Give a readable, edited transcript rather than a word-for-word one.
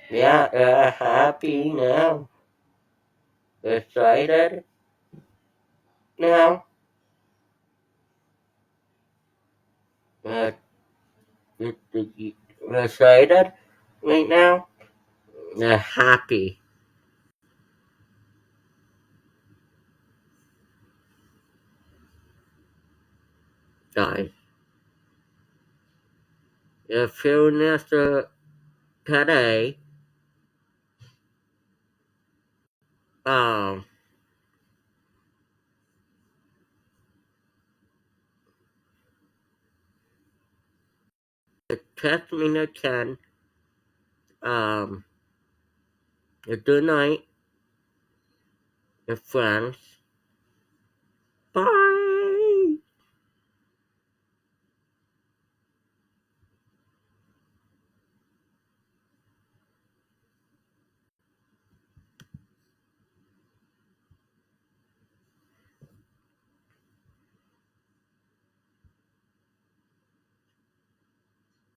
Yeah, happy now. Excited now. Uh, excited right now. Happy. Guys. Feeling after today. Um, text me the 10. Um, good night, friends.